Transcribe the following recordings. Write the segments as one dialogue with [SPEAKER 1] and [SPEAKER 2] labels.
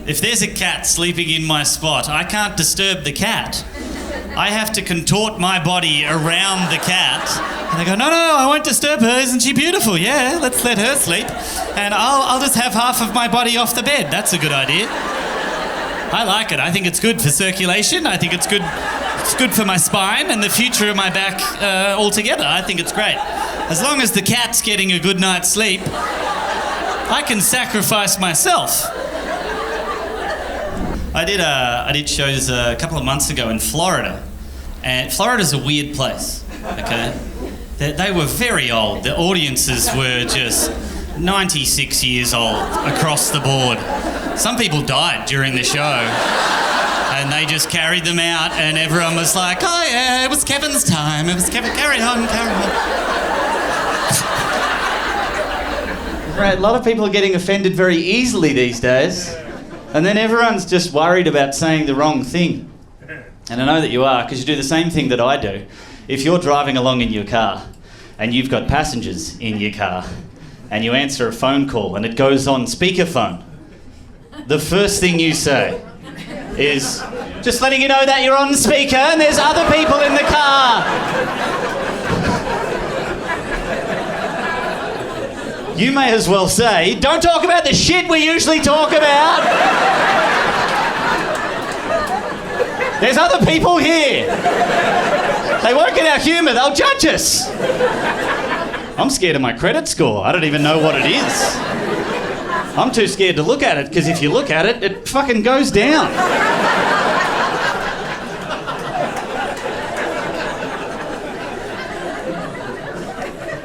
[SPEAKER 1] If there's a cat sleeping in my spot, I can't disturb the cat. I have to contort my body around the cat. And they go, no, I won't disturb her. Isn't she beautiful? Yeah, let's let her sleep. And I'll just have half of my body off the bed. That's a good idea. I like it. I think it's good for circulation. I think it's good for my spine and the future of my back altogether. I think it's great. As long as the cat's getting a good night's sleep, I can sacrifice myself. I did shows a couple of months ago in Florida, and Florida's a weird place, okay? They were very old. The audiences were just 96 years old across the board. Some people died during the show, and they just carried them out, and everyone was like, oh yeah, it was Kevin's time. It was Kevin, carry on.
[SPEAKER 2] Right, a lot of people are getting offended very easily these days. And then everyone's just worried about saying the wrong thing. And I know that you are, because you do the same thing that I do. If you're driving along in your car and you've got passengers in your car and you answer a phone call and it goes on speakerphone, the first thing you say is, just letting you know that you're on speaker and there's other people in the car. You may as well say, don't talk about the shit we usually talk about. There's other people here. They won't get our humour, they'll judge us. I'm scared of my credit score. I don't even know what it is. I'm too scared to look at it, because if you look at it, it fucking goes down.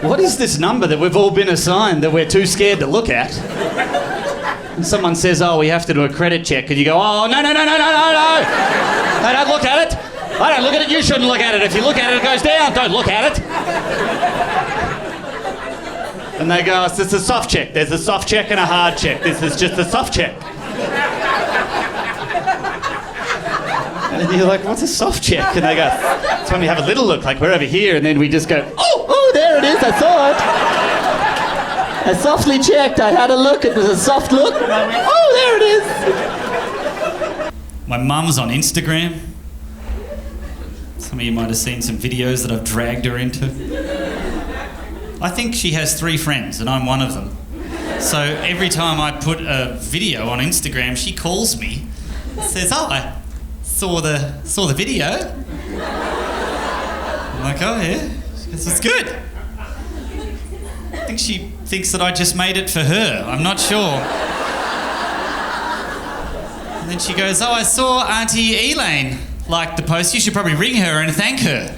[SPEAKER 2] What is this number that we've all been assigned that we're too scared to look at? And someone says, oh, we have to do a credit check. And you go, oh, no. No, don't look at it. I don't look at it. You shouldn't look at it. If you look at it, it goes down. Don't look at it. And they go, it's just a soft check. There's a soft check and a hard check. This is just a soft check. And you're like, what's a soft check? And they go, it's when we have a little look, like we're over here, and then we just go, oh, there it is, I saw it. I softly checked, I had a look, it was a soft look, and I went, oh, there it is.
[SPEAKER 1] My mum's on Instagram. Some of you might have seen some videos that I've dragged her into. I think she has 3 friends, and I'm one of them. So every time I put a video on Instagram, she calls me, says, oh, I saw the video. I'm like, oh yeah, this is good. I think she thinks that I just made it for her. I'm not sure. And then she goes, oh, I saw Auntie Elaine like the post. You should probably ring her and thank her.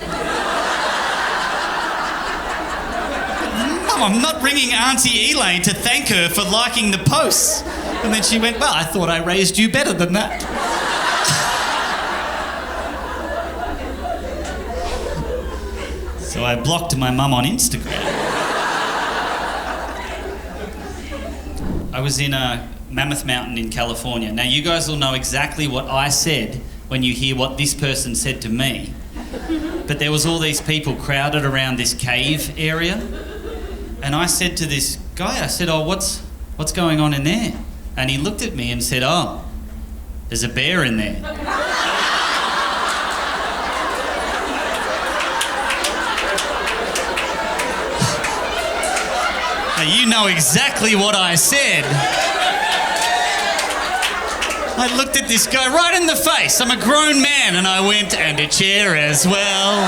[SPEAKER 1] No, I'm not ringing Auntie Elaine to thank her for liking the posts. And then she went, well, I thought I raised you better than that. So I blocked my mum on Instagram. I was in Mammoth Mountain in California. Now you guys will know exactly what I said when you hear what this person said to me. But there was all these people crowded around this cave area. And I said to this guy, I said, oh, what's going on in there? And he looked at me and said, oh, there's a bear in there. You know exactly what I said. I looked at this guy right in the face. I'm a grown man, and I went, and a chair as well.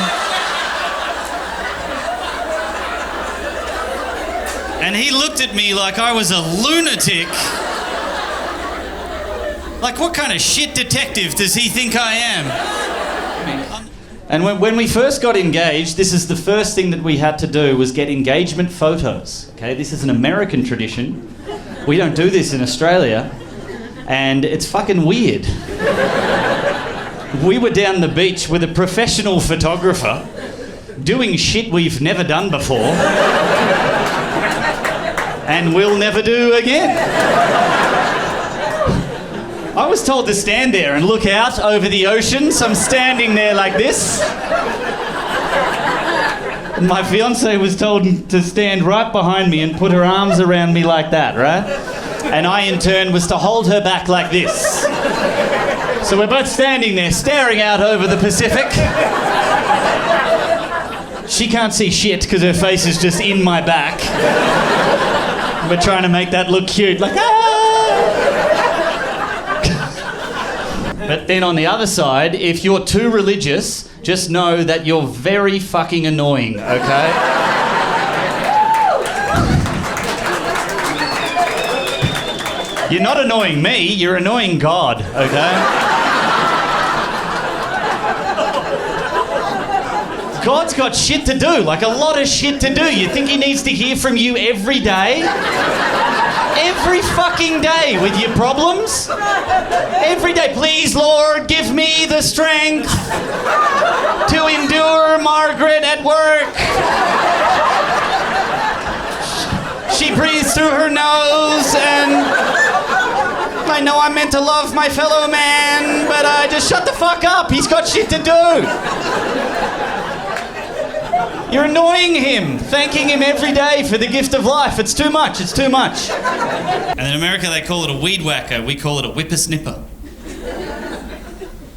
[SPEAKER 1] And he looked at me like I was a lunatic. Like, what kind of shit detective does he think I am?
[SPEAKER 2] And when we first got engaged, this is the first thing that we had to do was get engagement photos. Okay, this is an American tradition. We don't do this in Australia, and it's fucking weird. We were down the beach with a professional photographer doing shit we've never done before and will never do again. I was told to stand there and look out over the ocean, so I'm standing there like this. And my fiancée was told to stand right behind me and put her arms around me like that, right? And I, in turn, was to hold her back like this. So we're both standing there, staring out over the Pacific. She can't see shit because her face is just in my back. We're trying to make that look cute, like, ah! But then on the other side, if you're too religious, just know that you're very fucking annoying, okay? You're not annoying me, you're annoying God, okay? God's got shit to do, like a lot of shit to do. You think he needs to hear from you every day? Every fucking day with your problems? Every day, please, Lord, give me the strength to endure Margaret at work. She breathes through her nose and I know I'm meant to love my fellow man, but I just shut the fuck up. He's got shit to do. You're annoying him, thanking him every day for the gift of life. It's too much, it's too much.
[SPEAKER 1] And in America they call it a weed whacker, we call it a whippersnipper.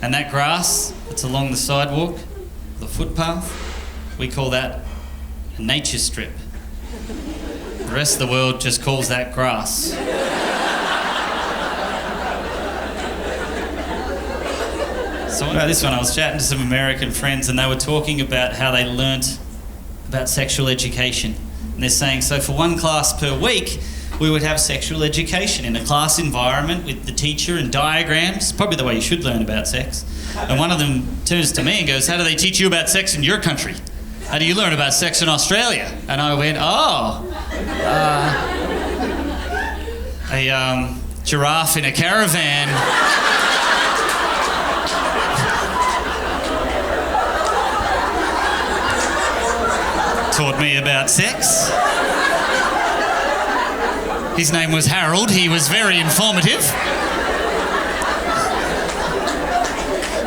[SPEAKER 1] And that grass that's along the sidewalk, the footpath, we call that a nature strip. The rest of the world just calls that grass. So about this one, I was chatting to some American friends and they were talking about how they learnt about sexual education. And they're saying, so for one class per week, we would have sexual education in a class environment with the teacher and diagrams, probably the way you should learn about sex. And one of them turns to me and goes, how do they teach you about sex in your country? How do you learn about sex in Australia? And I went, a giraffe in a caravan taught me about sex. His name was Harold. He was very informative.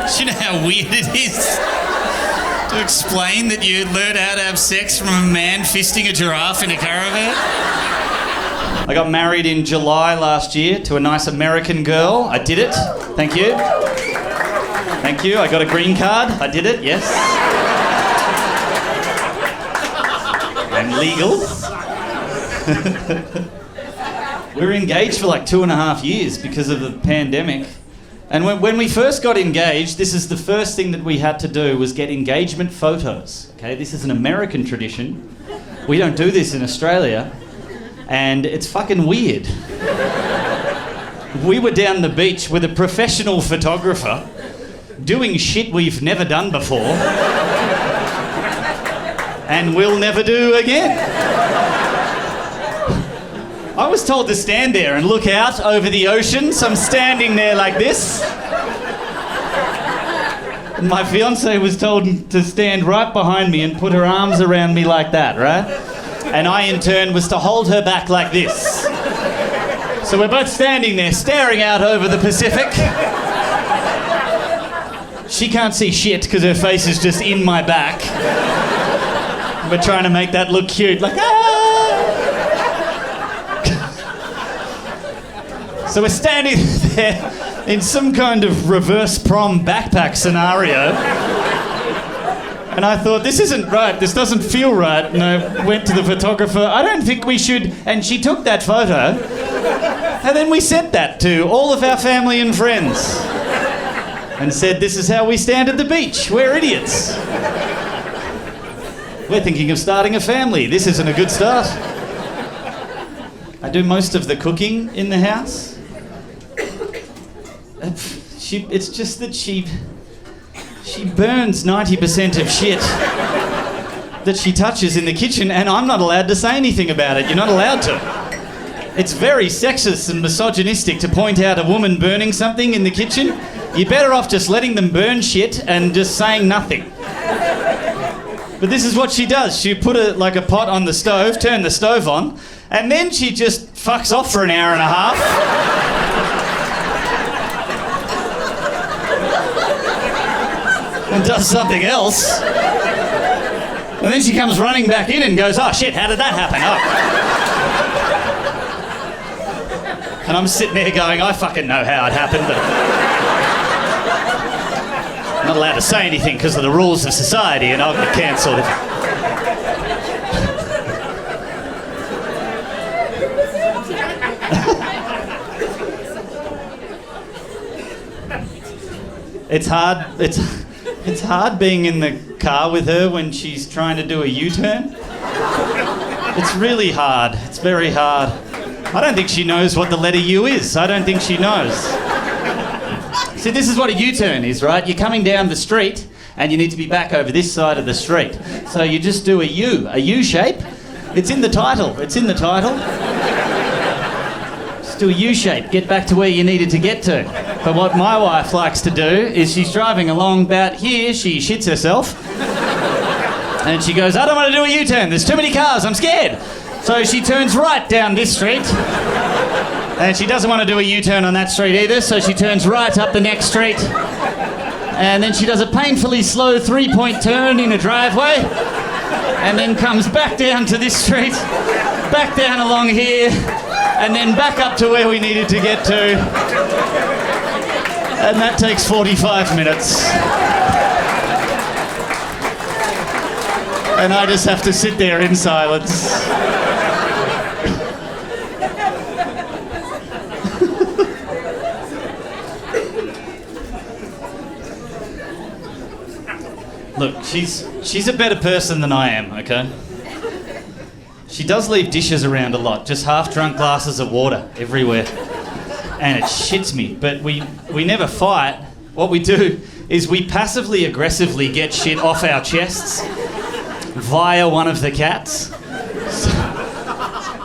[SPEAKER 1] Do you know how weird it is to explain that you learn how to have sex from a man fisting a giraffe in a caravan?
[SPEAKER 2] I got married in July last year to a nice American girl. I did it. Thank you. Thank you. I got a green card. I did it, yes. I'm legal. We were engaged for like 2.5 years because of the pandemic. And when we first got engaged, this is the first thing that we had to do was get engagement photos. Okay, this is an American tradition. We don't do this in Australia. And it's fucking weird. We were down the beach with a professional photographer doing shit we've never done before. And will never do again. I was told to stand there and look out over the ocean, so I'm standing there like this. And my fiancée was told to stand right behind me and put her arms around me like that, right? And I, in turn, was to hold her back like this. So we're both standing there, staring out over the Pacific. She can't see shit because her face is just in my back. We're trying to make that look cute, like, ah! So we're standing there in some kind of reverse prom backpack scenario. And I thought, this isn't right, this doesn't feel right. And I went to the photographer, I don't think we should... And she took that photo. And then we sent that to all of our family and friends. And said, this is how we stand at the beach. We're idiots. We're thinking of starting a family. This isn't a good start. I do most of the cooking in the house. It's just that she burns 90% of shit that she touches in the kitchen, and I'm not allowed to say anything about it. You're not allowed to. It's very sexist and misogynistic to point out a woman burning something in the kitchen. You're better off just letting them burn shit and just saying nothing. But this is what she does. She put a pot on the stove, turn the stove on, and then she just fucks off for an hour and a half. And does something else. And then she comes running back in and goes, oh shit, how did that happen? And I'm sitting there going, I fucking know how it happened, but I'm not allowed to say anything because of the rules of society, and I'll get cancelled. It's hard. It's hard being in the car with her when she's trying to do a U-turn. It's really hard. It's very hard. I don't think she knows what the letter U is. I don't think she knows. See, this is what a U-turn is, right? You're coming down the street and you need to be back over this side of the street. So you just do a U shape. It's in the title. It's in the title. Just do a U shape. Get back to where you needed to get to. But what my wife likes to do is she's driving along about here, she shits herself, and she goes, I don't want to do a U-turn, there's too many cars, I'm scared. So she turns right down this street, and she doesn't want to do a U-turn on that street either, so she turns right up the next street, and then she does a painfully slow 3-point turn in a driveway, and then comes back down to this street, back down along here, and then back up to where we needed to get to. And that takes 45 minutes. And I just have to sit there in silence. Look, she's a better person than I am, okay? She does leave dishes around a lot, just half-drunk glasses of water everywhere. And it shits me, but we never fight. What we do is we passively aggressively get shit off our chests via one of the cats.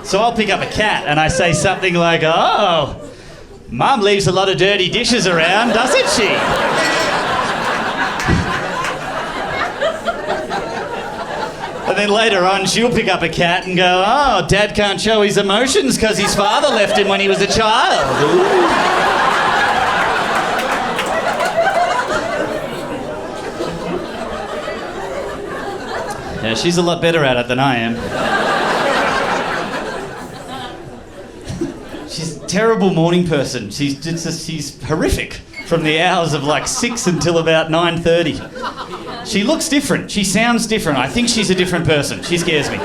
[SPEAKER 2] So I'll pick up a cat and I say something like, oh, Mum leaves a lot of dirty dishes around, doesn't she? And then later on, she'll pick up a cat and go, oh, Dad can't show his emotions because his father left him when he was a child. Ooh. Yeah, she's a lot better at it than I am. She's a terrible morning person. She's horrific from the hours of like 6 until about 9:30. She looks different. She sounds different. I think she's a different person. She scares me.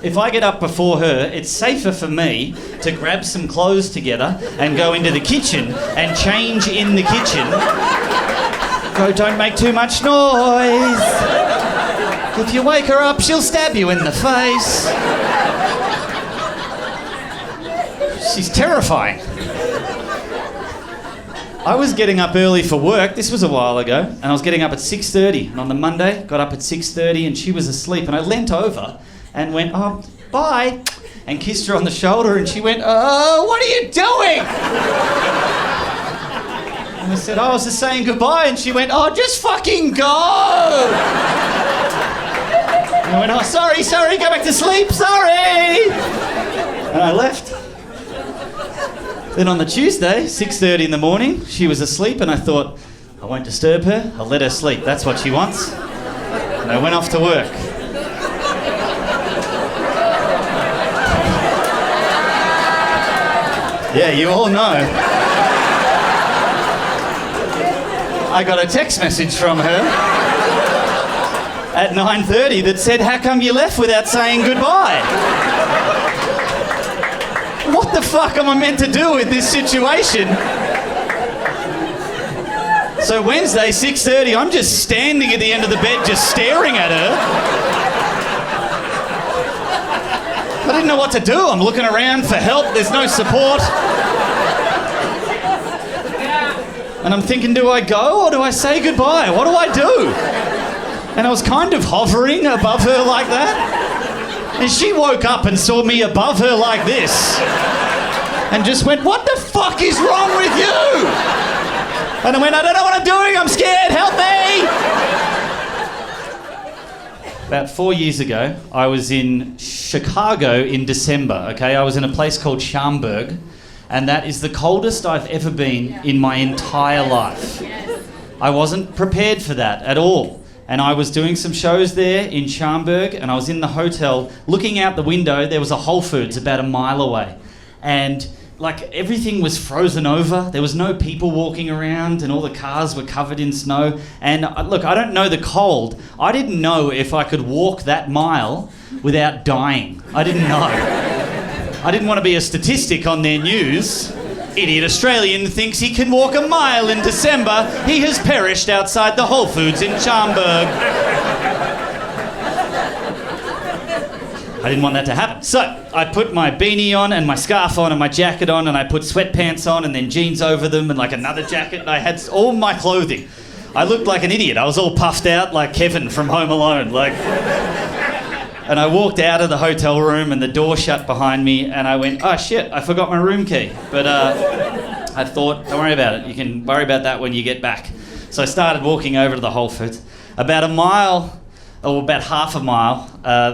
[SPEAKER 2] If I get up before her, it's safer for me to grab some clothes together and go into the kitchen and change in the kitchen. Go, don't make too much noise. If you wake her up, she'll stab you in the face. She's terrifying. I was getting up early for work, this was a while ago, and I was getting up at 6:30. And on the Monday, got up at 6:30 and she was asleep. And I leant over and went, oh, bye, and kissed her on the shoulder and she went, oh, what are you doing? And I said, oh, I was just saying goodbye. And she went, oh, just fucking go. And I went, oh, sorry, go back to sleep, sorry. And I left. Then on the Tuesday, 6:30 in the morning, she was asleep and I thought, I won't disturb her, I'll let her sleep, that's what she wants. And I went off to work. Yeah, you all know. I got a text message from her at 9:30 that said, how come you left without saying goodbye? What the fuck am I meant to do with this situation? So Wednesday, 6:30, I'm just standing at the end of the bed just staring at her. I didn't know what to do. I'm looking around for help. There's no support. And I'm thinking, do I go or do I say goodbye? What do I do? And I was kind of hovering above her like that. And she woke up and saw me above her like this. And just went, what the fuck is wrong with you? And I went, I don't know what I'm doing. I'm scared. Help me. About 4 years ago, I was in Chicago in December, okay? I was in a place called Schaumburg. And that is the coldest I've ever been in my entire life. I wasn't prepared for that at all. And I was doing some shows there in Schaumburg, and I was in the hotel looking out the window. There was a Whole Foods about a mile away. and like everything was frozen over. There was no people walking around and all the cars were covered in snow. And look, I don't know the cold. I didn't know if I could walk that mile without dying. I didn't know. I didn't want to be a statistic on their news. Idiot Australian thinks he can walk a mile in December. He has perished outside the Whole Foods in Schaumburg. I didn't want that to happen. So I put my beanie on and my scarf on and my jacket on, and I put sweatpants on and then jeans over them and like another jacket, and I had all my clothing. I looked like an idiot. I was all puffed out like Kevin from Home Alone. And I walked out of the hotel room and the door shut behind me, and I went, oh shit, I forgot my room key. But I thought, don't worry about it. You can worry about that when you get back. So I started walking over to the Whole Foods. About a mile, or about half a mile,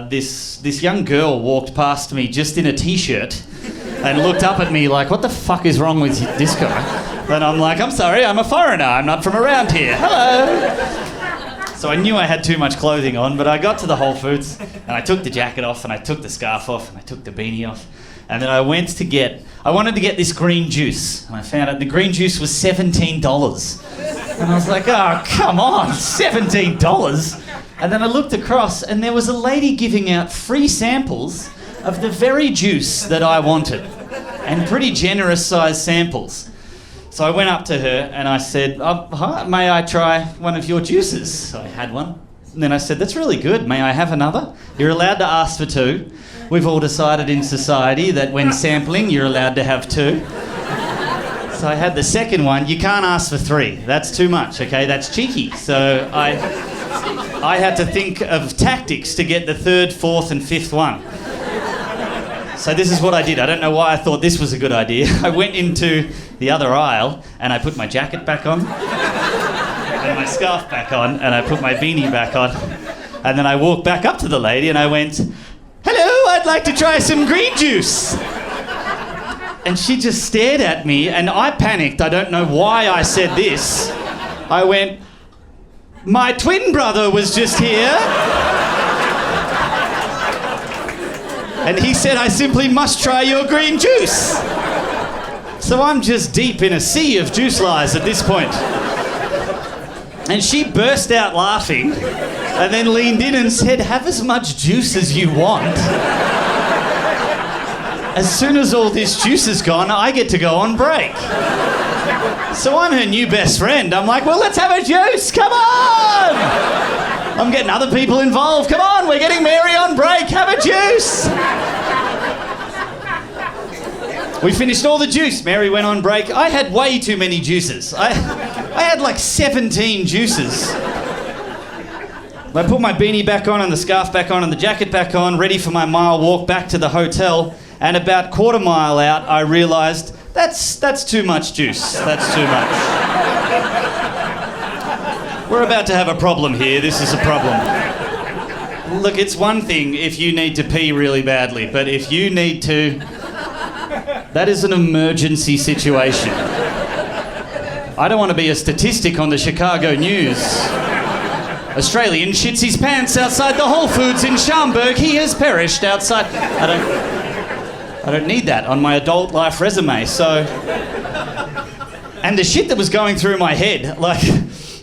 [SPEAKER 2] this young girl walked past me just in a t-shirt and looked up at me like, what the fuck is wrong with this guy? And I'm like, I'm sorry, I'm a foreigner. I'm not from around here. Hello. So I knew I had too much clothing on, but I got to the Whole Foods and I took the jacket off and I took the scarf off and I took the beanie off. And then I wanted to get this green juice. And I found out the green juice was $17. And I was like, oh, come on, $17? And then I looked across and there was a lady giving out free samples of the very juice that I wanted. And pretty generous sized samples. So I went up to her and I said, oh, hi, may I try one of your juices? So I had one. And then I said, that's really good. May I have another? You're allowed to ask for two. We've all decided in society that when sampling, you're allowed to have two. So I had the second one. You can't ask for three. That's too much, okay? That's cheeky. So I had to think of tactics to get the third, fourth and fifth one. So this is what I did. I don't know why I thought this was a good idea. I went into the other aisle and I put my jacket back on and my scarf back on and I put my beanie back on. And then I walked back up to the lady and I went, hello, I'd like to try some green juice. And she just stared at me and I panicked. I don't know why I said this. I went, my twin brother was just here. And he said, I simply must try your green juice. So I'm just deep in a sea of juice lies at this point. And she burst out laughing and then leaned in and said, have as much juice as you want. As soon as all this juice is gone, I get to go on break. So I'm her new best friend. I'm like, well, let's have a juice. Come on. I'm getting other people involved. Come on, we're getting Mary on break. Have a juice. We finished all the juice. Mary went on break. I had way too many juices. I had like 17 juices. I put my beanie back on and the scarf back on and the jacket back on, ready for my mile walk back to the hotel. And about quarter mile out, I realised that's too much juice. That's too much. We're about to have a problem here. This is a problem. Look, it's one thing if you need to pee really badly, but if you need to... That is an emergency situation. I don't want to be a statistic on the Chicago News. Australian shits his pants outside the Whole Foods in Schaumburg. He has perished outside... I don't need that on my adult life resume, so... And the shit that was going through my head, like...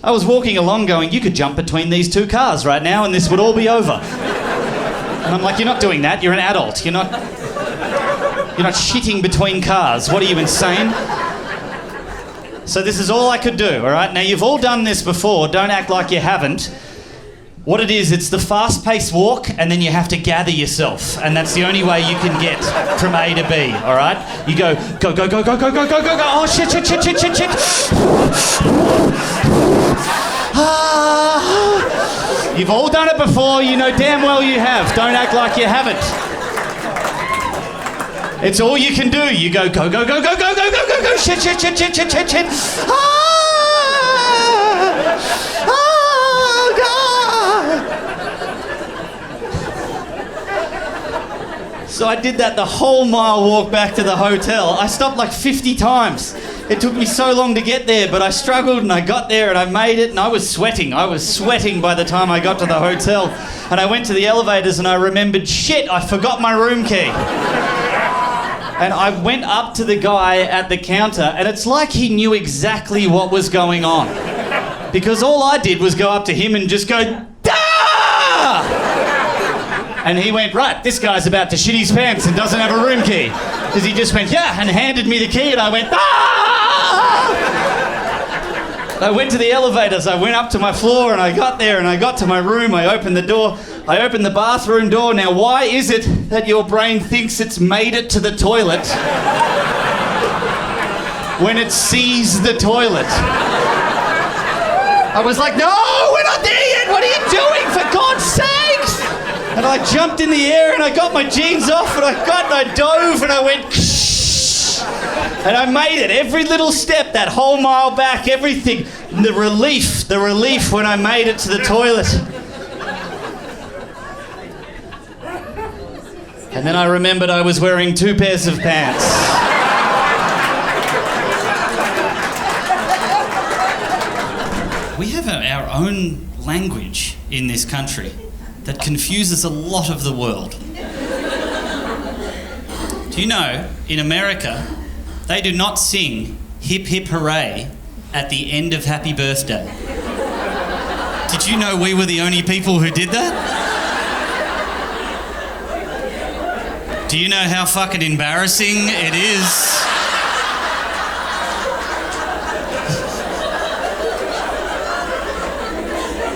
[SPEAKER 2] I was walking along going, you could jump between these two cars right now and this would all be over. And I'm like, you're not doing that, you're an adult. You're not shitting between cars. What are you, insane? So this is all I could do, all right? Now, you've all done this before. Don't act like you haven't. What it is, it's the fast-paced walk and then you have to gather yourself. And that's the only way you can get from A to B, all right? You go, go, go, go, go, go, go, go, go, go. Oh, shit, shit, shit, shit, shit, shit. You've all done it before. You know damn well you have. Don't act like you haven't. It's all you can do. You go, go, go, go, go, go, go, go, go, go, shit, shit, shit, shit, shit, shit, shit. Oh, God. So I did that the whole mile walk back to the hotel. I stopped like 50 times. It took me so long to get there, but I struggled and I got there and I made it and I was sweating. I was sweating by the time I got to the hotel. And I went to the elevators and I remembered, shit, I forgot my room key. And I went up to the guy at the counter, and it's like he knew exactly what was going on. Because all I did was go up to him and just go, "Dah!" And he went, "Right, this guy's about to shit his pants and doesn't have a room key." Because he just went, "Yeah," and handed me the key, and I went, "Ah!" I went to the elevators, I went up to my floor, and I got there, and I got to my room, I opened the door, I opened the bathroom door. Now, why is it that your brain thinks it's made it to the toilet when it sees the toilet? I was like, "No, we're not there yet, what are you doing, for God's sakes?" And I jumped in the air, and I got my jeans off, and I dove, and I went, "Shh." And I made it, every little step, that whole mile back, everything. The relief when I made it to the toilet. And then I remembered I was wearing 2 pairs of pants.
[SPEAKER 1] We have our own language in this country that confuses a lot of the world. Do you know, in America, they do not sing "Hip Hip Hooray" at the end of Happy Birthday. Did you know we were the only people who did that? Do you know how fucking embarrassing it is?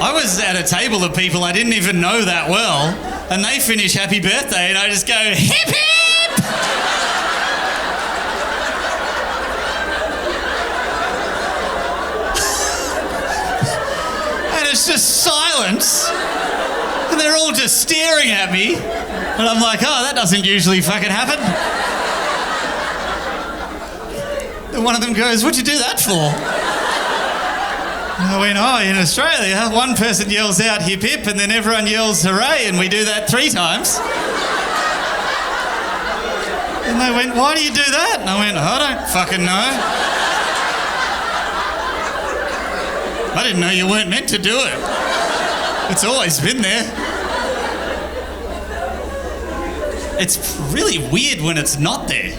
[SPEAKER 1] I was at a table of people I didn't even know that well, and they finish Happy Birthday, and I just go, "Hip hip!" And it's just silence, and they're all just staring at me, and I'm like, "Oh, that doesn't usually fucking happen." And one of them goes, "What'd you do that for?" And I went, "Oh, in Australia, one person yells out hip hip and then everyone yells hooray, and we do that 3 times. And they went, "Why do you do that?" And I went, "I don't fucking know. I didn't know you weren't meant to do it. It's always been there." It's really weird when it's not there.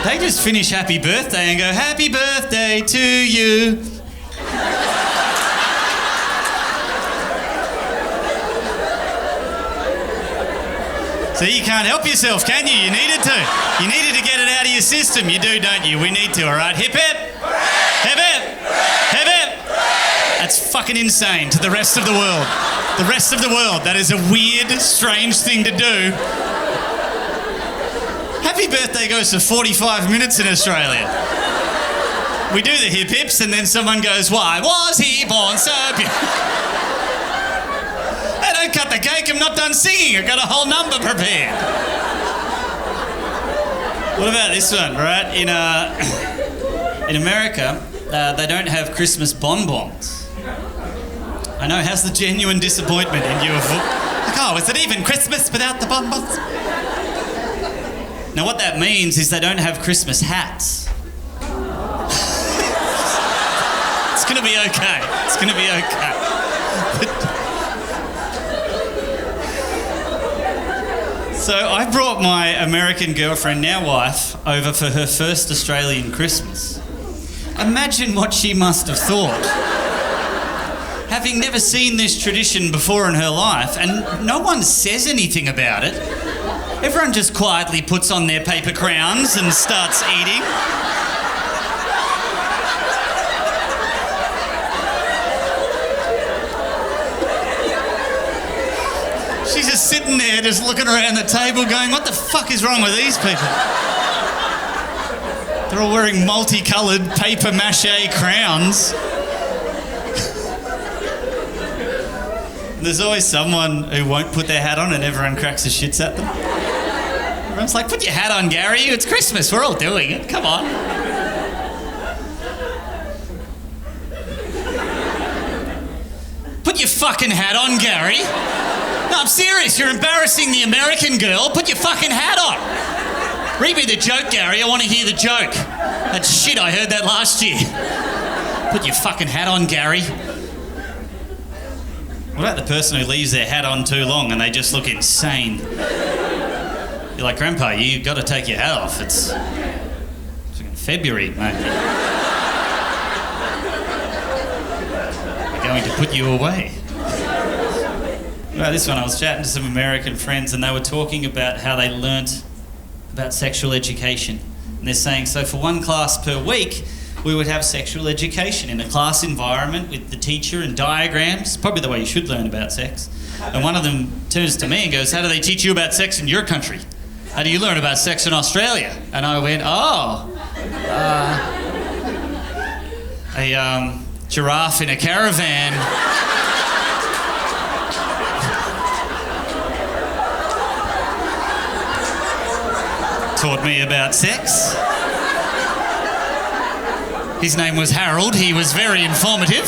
[SPEAKER 1] They just finish Happy Birthday and go, "Happy birthday to you." So you can't help yourself, can you? You needed to. You needed to get it out of your system. You do, don't you? We need to, all right? Hip hip! Hip hip! Hip hip! That's fucking insane to the rest of the world. The rest of the world, that is a weird, strange thing to do. Happy Birthday goes for 45 minutes in Australia. We do the hip hips and then someone goes, "Why was he born so beautiful?" Hey, don't cut the cake, I'm not done singing. I've got a whole number prepared. What about this one, right? In America, they don't have Christmas bonbons. I know, how's the genuine disappointment in you? Like, oh, is it even Christmas without the bonbons? Now what that means is they don't have Christmas hats. It's gonna be okay. It's gonna be okay. So I brought my American girlfriend, now wife, over for her first Australian Christmas. Imagine what she must have thought. Having never seen this tradition before in her life, and no one says anything about it. Everyone just quietly puts on their paper crowns and starts eating. She's just sitting there, just looking around the table going, "What the fuck is wrong with these people?" They're all wearing multicoloured paper mache crowns. There's always someone who won't put their hat on and everyone cracks the shits at them. Everyone's like, "Put your hat on, Gary. It's Christmas. We're all doing it. Come on." Put your fucking hat on, Gary. No, I'm serious. You're embarrassing the American girl. Put your fucking hat on. Read me the joke, Gary. I want to hear the joke. That's shit. I heard that last year. Put your fucking hat on, Gary. What about the person who leaves their hat on too long and they just look insane? You're like, Grandpa, you got to take your hat off. It's February, mate. We're going to put you away. Well, this one, I was chatting to some American friends and they were talking about how they learnt about sexual education. And they're saying, so for one class per week, we would have sexual education in a class environment with the teacher and diagrams, probably the way you should learn about sex. And one of them turns to me and goes, how do they teach you about sex in your country? How do you learn about sex in Australia? And I went, a giraffe in a caravan taught me about sex. His name was Harold. He was very informative.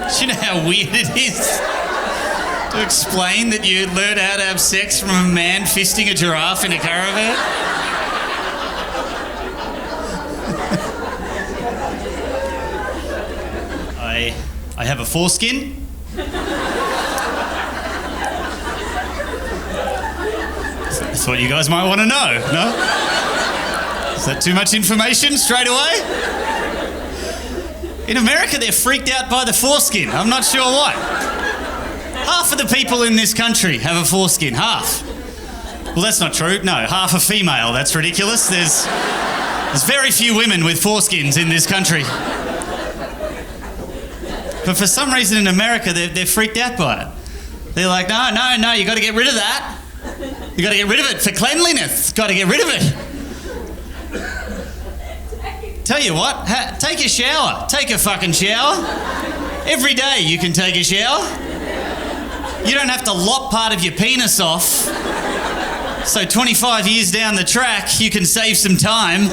[SPEAKER 1] Do you know how weird it is to explain that you learn how to have sex from a man fisting a giraffe in a caravan? I have a foreskin. That's what you guys might want to know, no? Is that too much information straight away? In America, they're freaked out by the foreskin. I'm not sure why. Half of the people in this country have a foreskin. Half. Well, that's not true. No, half are female. That's ridiculous. There's very few women with foreskins in this country. But for some reason in America, they're freaked out by it. They're like, no, you got to get rid of that. You got to get rid of it for cleanliness. Got to get rid of it. Tell you what, take a shower. Take a fucking shower. Every day you can take a shower. You don't have to lop part of your penis off. So 25 years down the track, you can save some time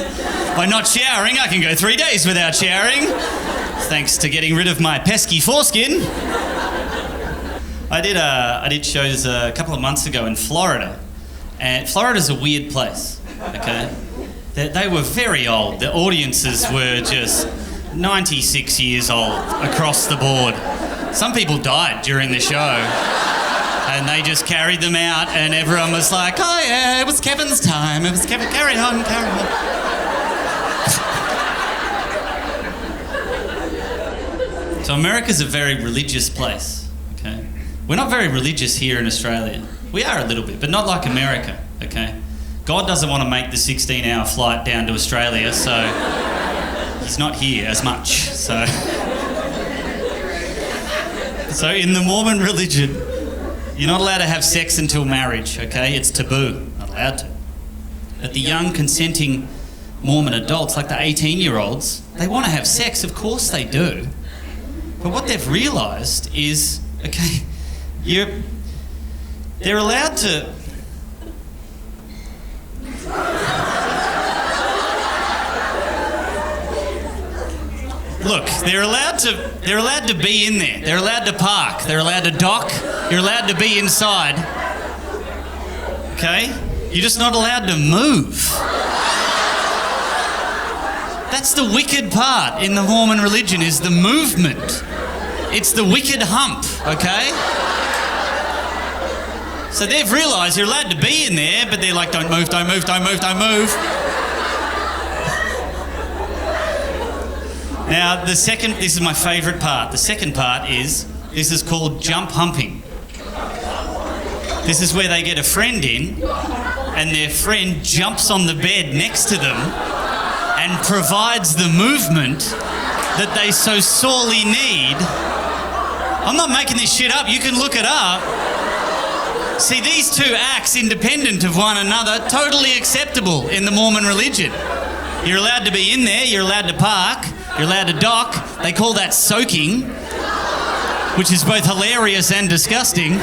[SPEAKER 1] by not showering. I can go 3 days without showering, thanks to getting rid of my pesky foreskin. I did shows a couple of months ago in Florida, and Florida's a weird place, okay? They were very old. The audiences were just 96 years old across the board. Some people died during the show, and they just carried them out, and everyone was like, oh yeah, it was Kevin's time. It was Kevin, carry on. So America's a very religious place, okay? We're not very religious here in Australia. We are a little bit, but not like America, okay? God doesn't want to make the 16-hour flight down to Australia, so he's not here as much. So in the Mormon religion, you're not allowed to have sex until marriage, okay? It's taboo, not allowed to. But the young consenting Mormon adults, like the 18-year-olds, they want to have sex, of course they do. But what they've realised is, okay, they're allowed to... Look, they're allowed to be in there. They're allowed to park. They're allowed to dock. You're allowed to be inside. Okay? You're just not allowed to move. That's the wicked part in the Mormon religion, is the movement. It's the wicked hump, okay? So they've realised you're allowed to be in there, but they're like, don't move. Now, this is my favourite part. The second part this is called jump humping. This is where they get a friend in, and their friend jumps on the bed next to them and provides the movement that they so sorely need. I'm not making this shit up. You can look it up. See, these two acts, independent of one another, totally acceptable in the Mormon religion. You're allowed to be in there, you're allowed to park, you're allowed to dock. They call that soaking, which is both hilarious and disgusting.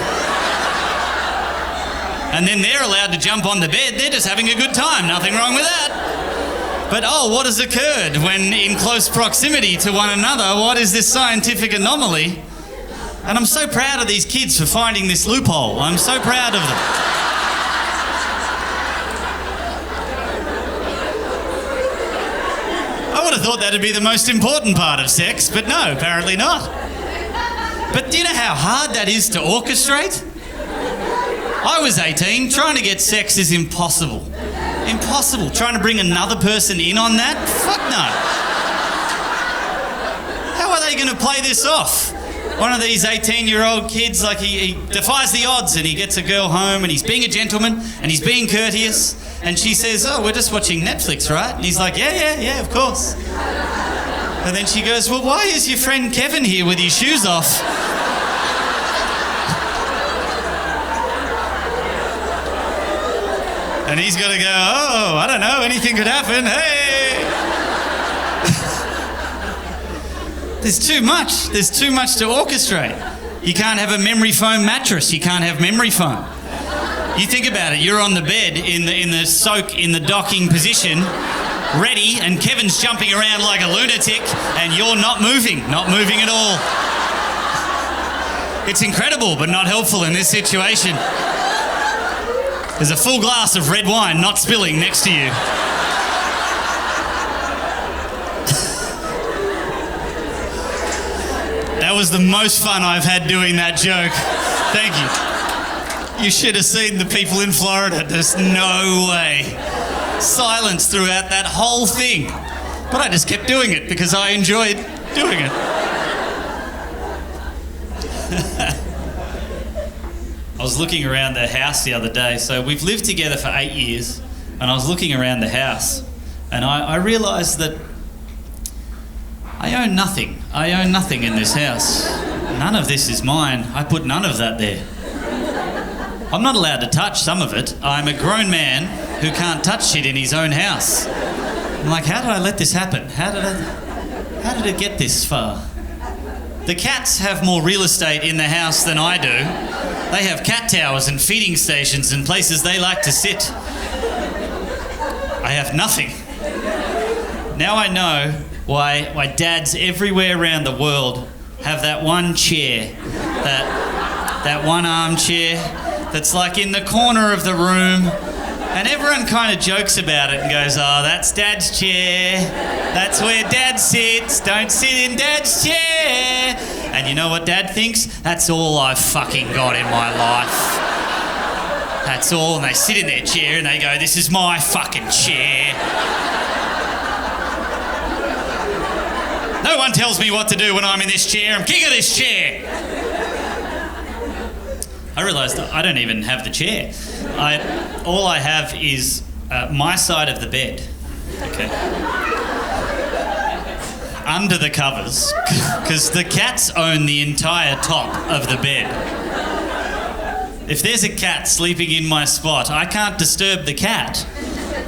[SPEAKER 1] And then they're allowed to jump on the bed. They're just having a good time. Nothing wrong with that. But what has occurred when in close proximity to one another? What is this scientific anomaly? And I'm so proud of these kids for finding this loophole. I'm so proud of them. I would have thought that'd be the most important part of sex, but no, apparently not. But do you know how hard that is to orchestrate? I was 18. Trying to get sex is impossible. Impossible. Trying to bring another person in on that? Fuck no. How are they going to play this off? One of these 18-year-old kids, like he defies the odds and he gets a girl home and he's being a gentleman and he's being courteous and she says, oh, we're just watching Netflix, right? And he's like, yeah, of course. And then she goes, well, why is your friend Kevin here with his shoes off? And he's got to go, oh, I don't know, anything could happen, hey! There's too much to orchestrate. You can't have a memory foam mattress, you can't have memory foam. You think about it, you're on the bed in the docking position, ready, and Kevin's jumping around like a lunatic, and you're not moving at all. It's incredible, but not helpful in this situation. There's a full glass of red wine not spilling next to you. That was the most fun I've had doing that joke. Thank you. You should have seen the people in Florida. There's no way. Silence throughout that whole thing. But I just kept doing it because I enjoyed doing it. I was looking around the house the other day. So we've lived together for 8 years, and I was looking around the house, and I realised that I own nothing. I own nothing in this house. None of this is mine. I put none of that there. I'm not allowed to touch some of it. I'm a grown man who can't touch shit in his own house. I'm like, how did I let this happen? How did it get this far? The cats have more real estate in the house than I do. They have cat towers and feeding stations and places they like to sit. I have nothing. Now I know why dads everywhere around the world have that one chair, that one armchair that's like in the corner of the room, and everyone kind of jokes about it and goes, oh, that's Dad's chair, that's where Dad sits, don't sit in Dad's chair. And you know what Dad thinks? That's all I've fucking got in my life. That's all. And they sit in their chair and they go, this is my fucking chair. No one tells me what to do when I'm in this chair. I'm king of this chair. I realised I don't even have the chair. All I have is my side of the bed. Okay. Under the covers, because the cats own the entire top of the bed. If there's a cat sleeping in my spot, I can't disturb the cat.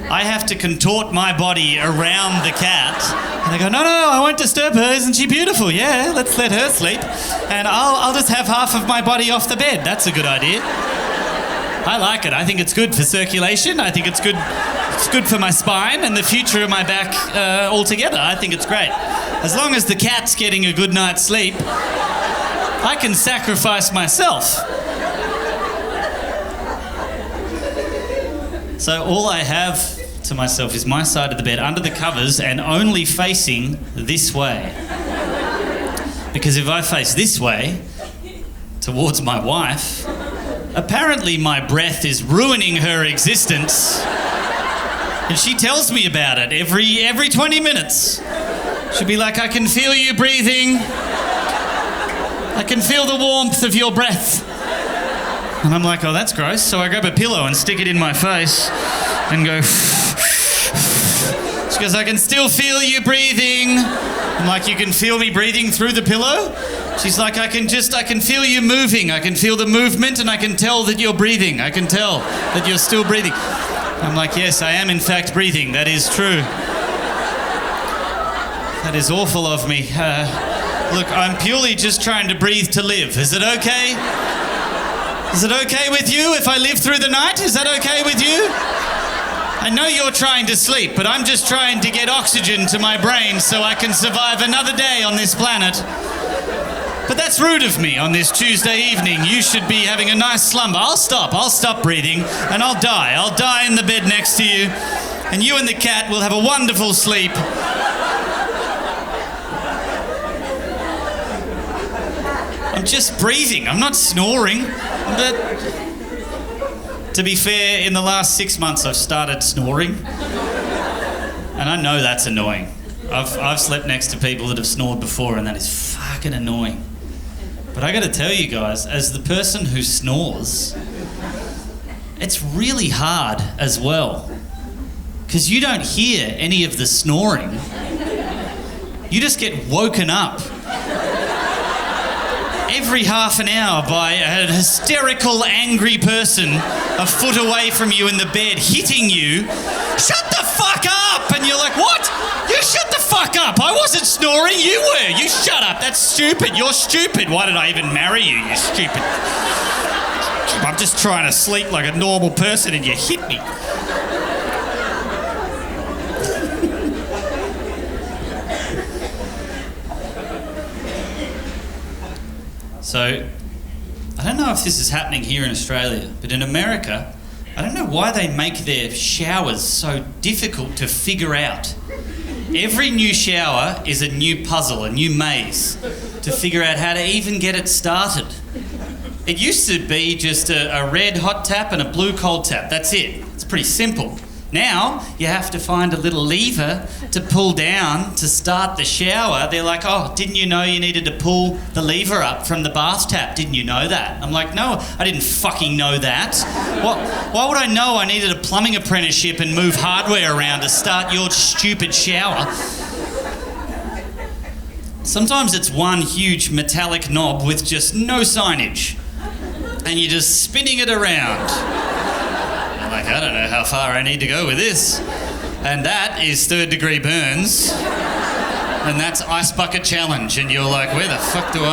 [SPEAKER 1] I have to contort my body around the cat. And they go, no, I won't disturb her. Isn't she beautiful? Yeah, let's let her sleep. And I'll just have half of my body off the bed. That's a good idea. I like it. I think it's good for circulation. I think it's good for my spine and the future of my back altogether. I think it's great. As long as the cat's getting a good night's sleep, I can sacrifice myself. So all I have to myself is my side of the bed under the covers and only facing this way. Because if I face this way, towards my wife, apparently my breath is ruining her existence. And she tells me about it every 20 minutes. She'll be like, I can feel you breathing. I can feel the warmth of your breath. And I'm like, oh, that's gross. So I grab a pillow and stick it in my face and go. She goes, I can still feel you breathing. I'm like, you can feel me breathing through the pillow? She's like, I can feel you moving. I can feel the movement and I can tell that you're breathing. I can tell that you're still breathing. I'm like, yes, I am in fact breathing. That is true. That is awful of me. Look, I'm purely just trying to breathe to live. Is it okay? Is it okay with you if I live through the night? Is that okay with you? I know you're trying to sleep, but I'm just trying to get oxygen to my brain so I can survive another day on this planet. But that's rude of me on this Tuesday evening. You should be having a nice slumber. I'll stop breathing, and I'll die. I'll die in the bed next to you, and you and the cat will have a wonderful sleep. I'm just breathing. I'm not snoring. To be fair, in the last 6 months I've started snoring. And I know that's annoying. I've slept next to people that have snored before, and that is fucking annoying. But I got to tell you guys, as the person who snores, it's really hard as well. Because you don't hear any of the snoring. You just get woken up every half an hour by a hysterical, angry person a foot away from you in the bed hitting you. Shut the fuck up! And you're like, what? You shut the fuck up! I wasn't snoring, you were! You shut up! That's stupid! You're stupid! Why did I even marry you, you stupid? I'm just trying to sleep like a normal person and you hit me. So, I don't know if this is happening here in Australia, but in America, I don't know why they make their showers so difficult to figure out. Every new shower is a new puzzle, a new maze, to figure out how to even get it started. It used to be just a red hot tap and a blue cold tap. That's it. It's pretty simple. Now, you have to find a little lever to pull down to start the shower. They're like, oh, didn't you know you needed to pull the lever up from the bath tap? Didn't you know that? I'm like, no, I didn't fucking know that. Why would I know I needed a plumbing apprenticeship and move hardware around to start your stupid shower? Sometimes it's one huge metallic knob with just no signage. And you're just spinning it around. Like, I don't know how far I need to go with this. And that is 3rd degree burns. And that's ice bucket challenge. And you're like, where the fuck do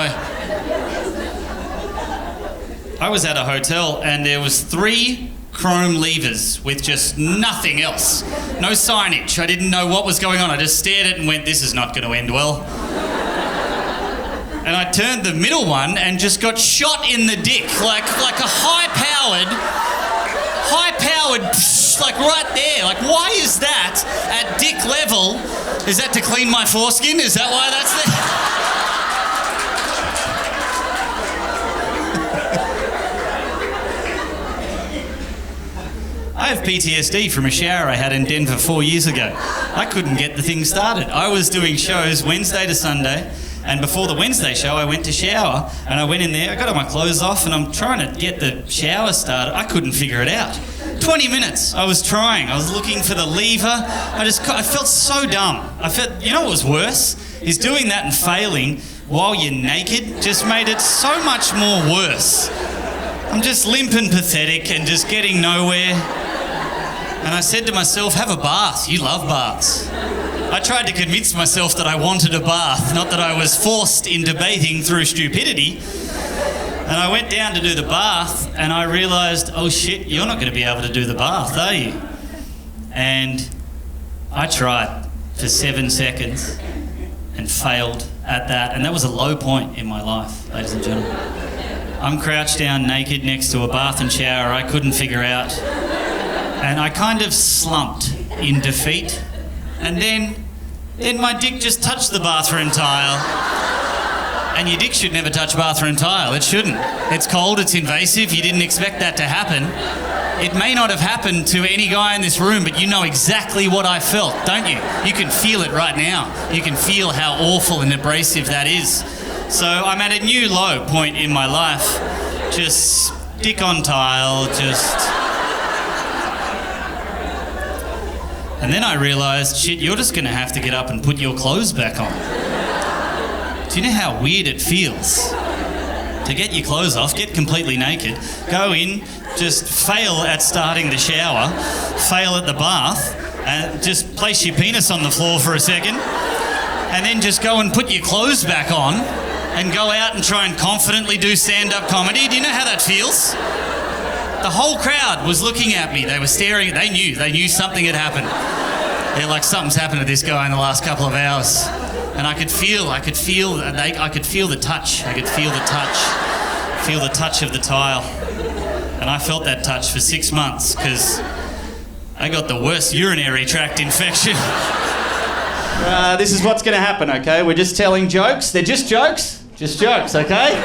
[SPEAKER 1] I was at a hotel and there was 3 chrome levers with just nothing else. No signage. I didn't know what was going on. I just stared at it and went, this is not going to end well. And I turned the middle one and just got shot in the dick. Like a high-powered, like right there. Like, why is that at dick level? Is that to clean my foreskin? Is that why that's there? I have PTSD from a shower I had in Denver 4 years ago. I couldn't get the thing started. I was doing shows Wednesday to Sunday. And before the Wednesday show, I went to shower and I went in there, I got all my clothes off and I'm trying to get the shower started. I couldn't figure it out. 20 minutes, I was trying. I was looking for the lever. I felt so dumb. You know what was worse? Is doing that and failing while you're naked just made it so much more worse. I'm just limp and pathetic and just getting nowhere. And I said to myself, have a bath. You love baths. I tried to convince myself that I wanted a bath, not that I was forced into bathing through stupidity. And I went down to do the bath and I realised, oh shit, you're not going to be able to do the bath, are you? And I tried for 7 seconds and failed at that. And that was a low point in my life, ladies and gentlemen. I'm crouched down naked next to a bath and shower I couldn't figure out. And I kind of slumped in defeat. And then my dick just touched the bathroom tile. And your dick should never touch bathroom tile. It shouldn't. It's cold, it's invasive, you didn't expect that to happen. It may not have happened to any guy in this room, but you know exactly what I felt, don't you? You can feel it right now. You can feel how awful and abrasive that is. So I'm at a new low point in my life. Just dick on tile, just... And then I realised, shit, you're just going to have to get up and put your clothes back on. Do you know how weird it feels? To get your clothes off, get completely naked, go in, just fail at starting the shower, fail at the bath, and just place your penis on the floor for a second, and then just go and put your clothes back on and go out and try and confidently do stand-up comedy. Do you know how that feels? The whole crowd was looking at me. They were staring. They knew something had happened. They're like, something's happened to this guy in the last couple of hours. And I could feel the touch. I could feel the touch of the tile. And I felt that touch for 6 months because I got the worst urinary tract infection.
[SPEAKER 2] This is what's going to happen, okay? We're just telling jokes. They're just jokes. Just jokes, okay?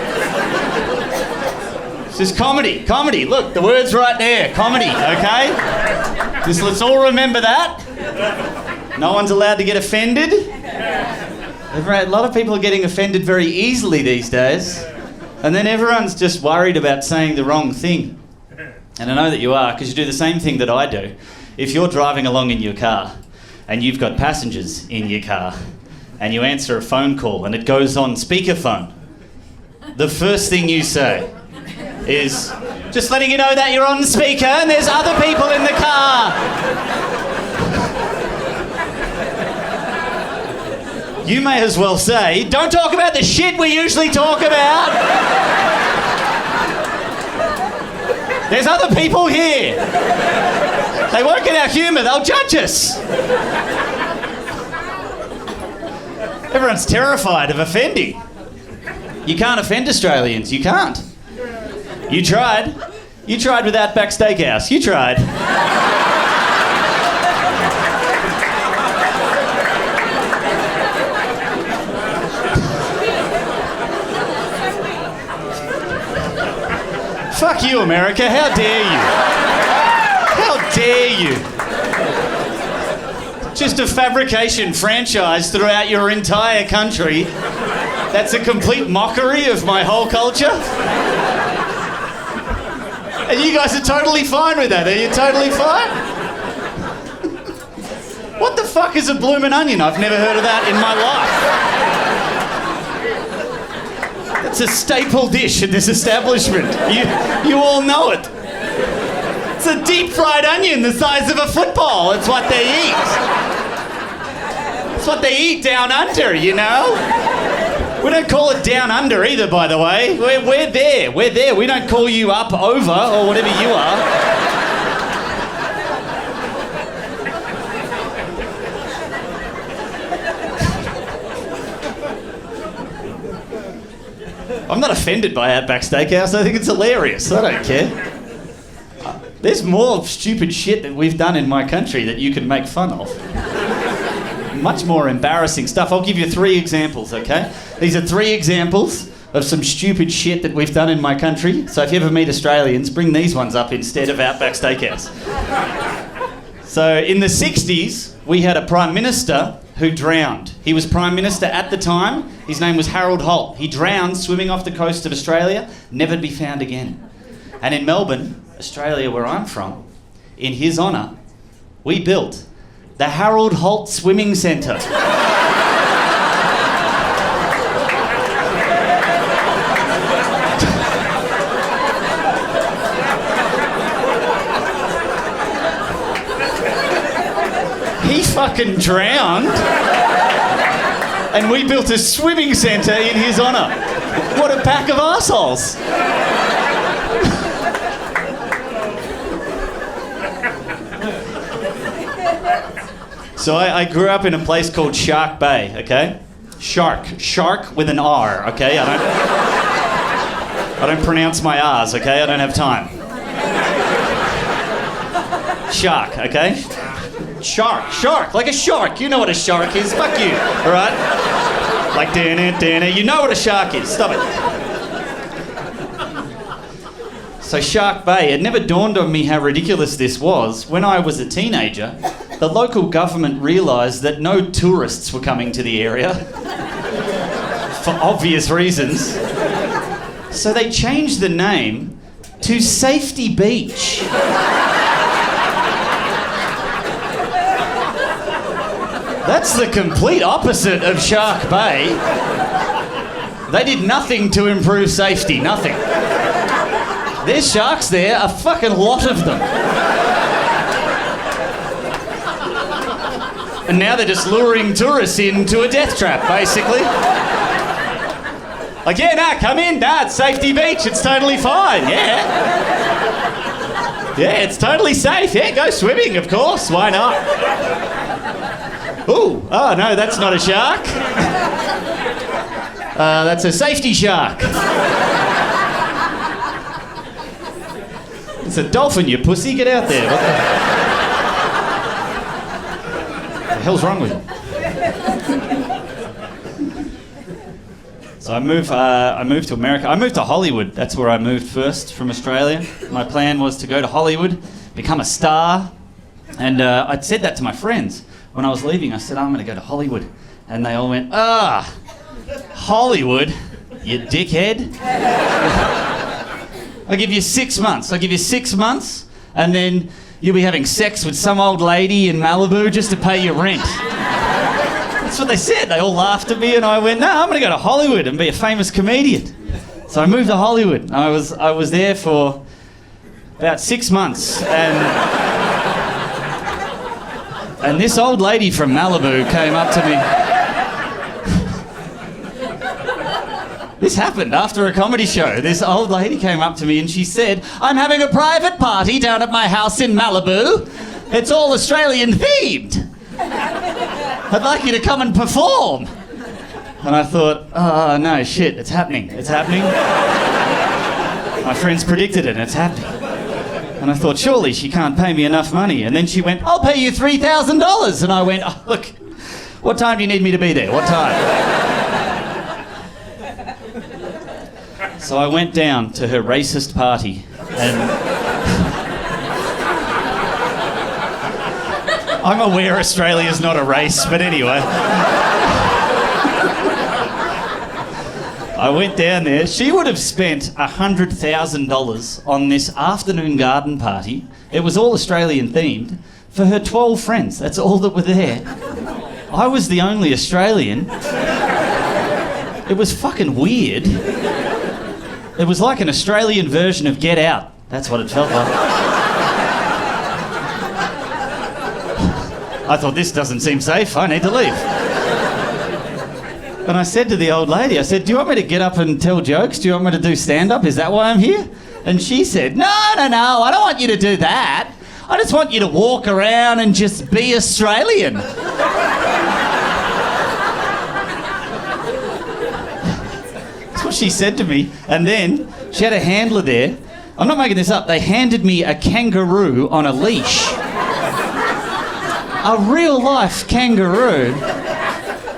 [SPEAKER 2] This is comedy. Comedy. Look, the word's right there. Comedy, okay? Just let's all remember that. No one's allowed to get offended. A lot of people are getting offended very easily these days. And then everyone's just worried about saying the wrong thing. And I know that you are, because you do the same thing that I do. If you're driving along in your car and you've got passengers in your car and you answer a phone call and it goes on speakerphone, the first thing you say is, just letting you know that you're on speaker and there's other people in the car. You may as well say, don't talk about the shit we usually talk about. There's other people here. They won't get our humour, they'll judge us. Everyone's terrified of offending. You can't offend Australians, you can't. You tried. You tried with Outback Steakhouse, you tried. Fuck you, America. How dare you? How dare you? Just a fabrication franchise throughout your entire country. That's a complete mockery of my whole culture. And you guys are totally fine with that. Are you totally fine? What the fuck is a bloomin' onion? I've never heard of that in my life. It's a staple dish in this establishment. You all know it. It's a deep fried onion the size of a football. It's what they eat. It's what they eat down under, you know? We don't call it down under either, by the way. We're there. We're there. We don't call you up over or whatever you are. I'm not offended by Outback Steakhouse. I think it's hilarious. I don't care. There's more stupid shit that we've done in my country that you can make fun of. Much more embarrassing stuff. I'll give you 3 examples, okay? These are 3 examples of some stupid shit that we've done in my country. So if you ever meet Australians, bring these ones up instead of Outback Steakhouse. So in the 60s, we had a Prime Minister who drowned. He was Prime Minister at the time. His name was Harold Holt. He drowned swimming off the coast of Australia, never to be found again. And in Melbourne, Australia, where I'm from, in his honour, we built the Harold Holt Swimming Centre. He fucking drowned, and we built a swimming centre in his honour. What a pack of arseholes. So I grew up in a place called Shark Bay, okay? Shark with an R, okay? I don't pronounce my R's, okay? I don't have time. Shark, okay? Shark, like a shark. You know what a shark is. Fuck you, all right? Like Dana. You know what a shark is. Stop it. So Shark Bay, it never dawned on me how ridiculous this was. When I was a teenager, the local government realised that no tourists were coming to the area for obvious reasons. So they changed the name to Safety Beach. That's the complete opposite of Shark Bay. They did nothing to improve safety, nothing. There's sharks there, a fucking lot of them. And now they're just luring tourists into a death trap, basically. Like, yeah, nah, come in, nah, it's Safety Beach, it's totally fine, yeah. Yeah, it's totally safe, yeah, go swimming, of course, why not? Ooh, oh no, that's not a shark. That's a safety shark. It's a dolphin, you pussy, get out there. What the hell's wrong with you? So I moved to America. I moved to Hollywood. That's where I moved first from Australia. My plan was to go to Hollywood, become a star. And I'd said that to my friends. When I was leaving, I said, I'm going to go to Hollywood. And they all went, Hollywood, you dickhead. I'll give you 6 months. I'll give you 6 months, and then you'll be having sex with some old lady in Malibu just to pay your rent. That's what they said. They all laughed at me, and I went, no, I'm going to go to Hollywood and be a famous comedian. So I moved to Hollywood. I was there for about 6 months, and this old lady from Malibu came up to me. This happened after a comedy show. This old lady came up to me and she said, I'm having a private party down at my house in Malibu. It's all Australian themed. I'd like you to come and perform. And I thought, oh no, shit, it's happening. It's happening. My friends predicted it and it's happening. And I thought, surely she can't pay me enough money. And then she went, I'll pay you $3,000. And I went, oh, look, what time do you need me to be there? What time? So I went down to her racist party and I'm aware Australia's not a race, but anyway. I went down there. She would have spent $100,000 on this afternoon garden party. It was all Australian themed for her 12 friends. That's all that were there. I was the only Australian. It was fucking weird. It was like an Australian version of Get Out. That's what it felt like. I thought, this doesn't seem safe. I need to leave. And I said to the old lady, I said, do you want me to get up and tell jokes? Do you want me to do stand-up? Is that why I'm here? And she said, no, I don't want you to do that. I just want you to walk around and just be Australian. What she said to me, and then she had a handler there. I'm not making this up. They handed me a kangaroo on a leash. A real life kangaroo.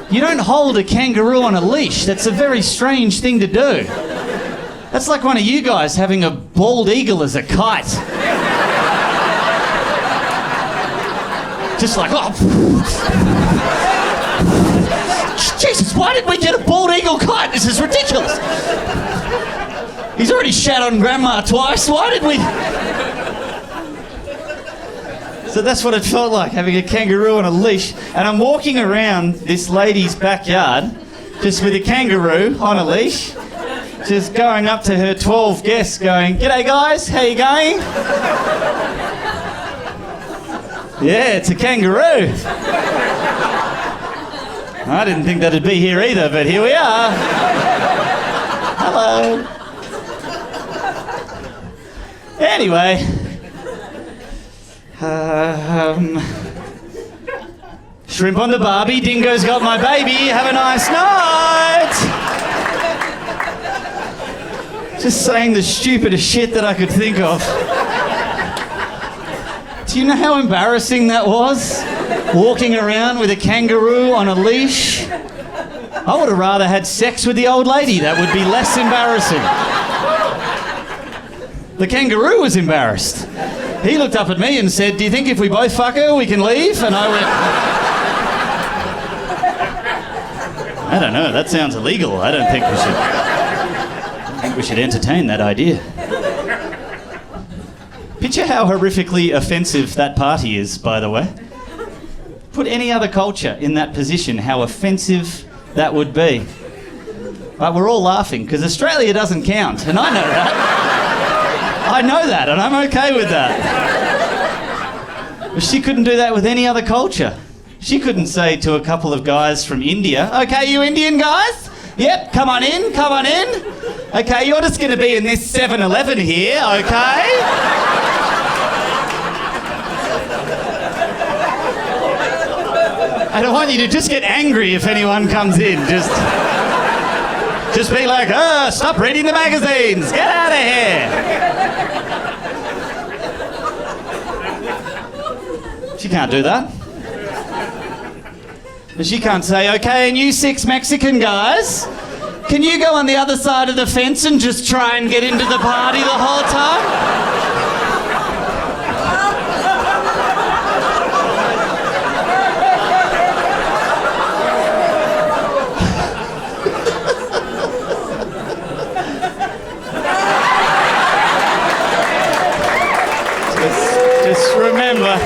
[SPEAKER 2] You don't hold a kangaroo on a leash. That's a very strange thing to do. That's like one of you guys having a bald eagle as a kite. Just like, oh. Jesus, why did we get a bald eagle kite? This is ridiculous. He's already shat on Grandma twice. Why did we... So that's what it felt like, having a kangaroo on a leash. And I'm walking around this lady's backyard, just with a kangaroo on a leash, just going up to her 12 guests going, g'day guys, how you going? Yeah, it's a kangaroo. I didn't think that'd be here either, but here we are. Hello. Anyway. Shrimp on the barbie, dingo's got my baby, have a nice night. Just saying the stupidest shit that I could think of. Do you know how embarrassing that was? Walking around with a kangaroo on a leash. I would have rather had sex with the old lady. That would be less embarrassing. The kangaroo was embarrassed. He looked up at me and said, do you think if we both fuck her, we can leave? And I went, I don't know, that sounds illegal. I don't think we should entertain that idea. Picture how horrifically offensive that party is, by the way. Put any other culture in that position, how offensive that would be. But we're all laughing, because Australia doesn't count, and I know that. I know that, and I'm okay with that. But she couldn't do that with any other culture. She couldn't say to a couple of guys from India, okay, you Indian guys? Yep, come on in, come on in. Okay, you're just going to be in this 7-Eleven here, okay? I don't want you to just get angry if anyone comes in. Just be like, oh, stop reading the magazines. Get out of here. She can't do that. But she can't say, okay, and you 6 Mexican guys, Can you go on the other side of the fence and just try and get into the party the whole time? Just remember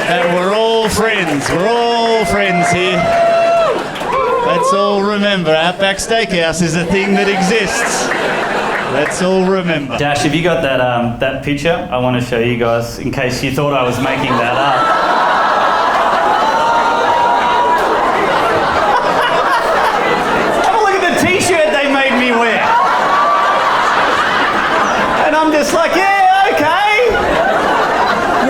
[SPEAKER 2] that we're all friends. We're all friends here. Let's all remember, Outback Steakhouse is a thing that exists. Let's all remember. Dash, have you got that picture? I want to show you guys in case you thought I was making that up. Have a look at the t-shirt they made me wear. And I'm just like, yeah, okay.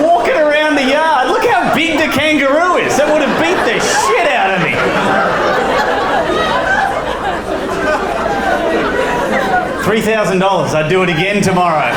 [SPEAKER 2] Walking around the yard. Look how big the kangaroo is. That would have beat the shit out of me. $3,000. I'd do it again tomorrow.